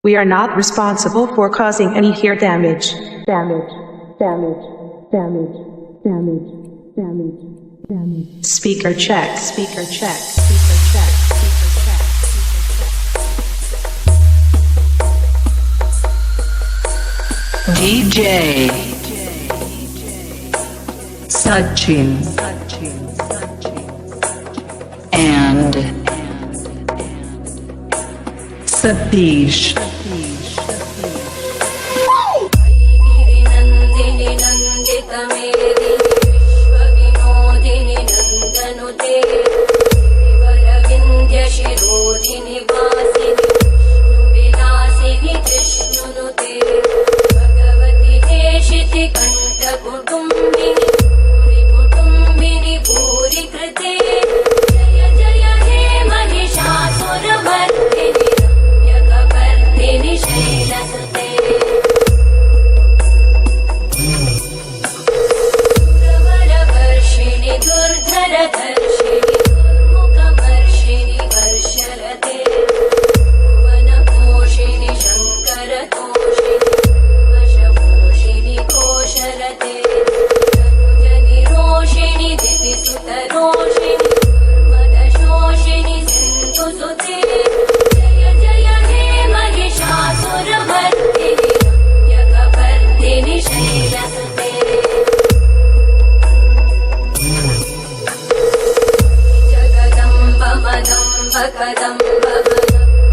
We are not responsible for causing any ear damage. Speaker check. DJ Sachin and Satish.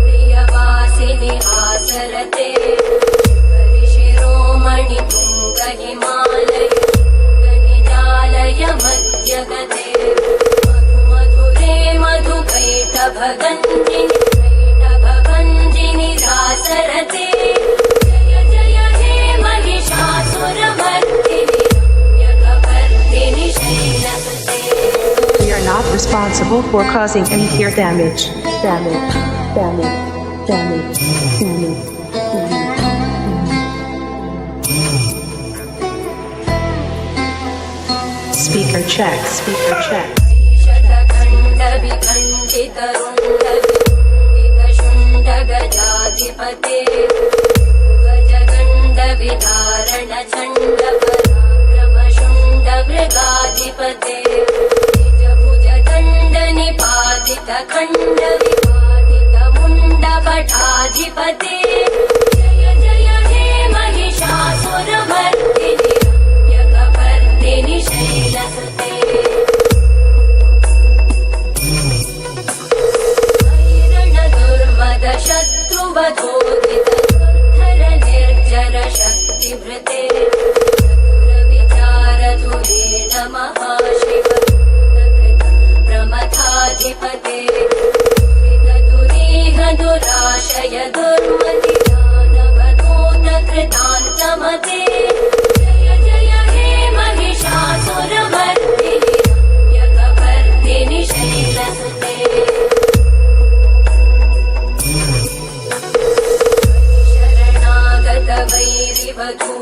प्रियवासिनि आसरते हरिशिरोमणि तुंग हिमालय गनिजालय मध्यगते मधुमधुरे मधुकैटभगञ्जिनि दासरते जय जय हे महिषासुरमर्दिनि रम्यकपर्दिनि शैलसुते. We are not responsible for causing any ear damage. Speaker check. शतखण्डविखण्डितरुण्डविखण्डितशुण्डगजाधिपते गजगण्डविधारणचण्डपराक्रमशुण्डमृगाधिपते निजभुजदण्डनिपातितखण्डविपातितमुण्डभटाधिपते जय जय हे महिषासुरमर्दिनि रम्यकपर्दिनि शैलसुते. शत्रुवधोदितधर निर्जर शक्तिभृते चतुरविचारधुरेण महाशिव प्रमथाधिपते दुरीह दुराशय दुर्मति दानवदूतकृतान्तमते जय जय हे महिषासुरमर्दिनि रम्यकपर्दिनि शैलसुते. शरणागत वैरिवधू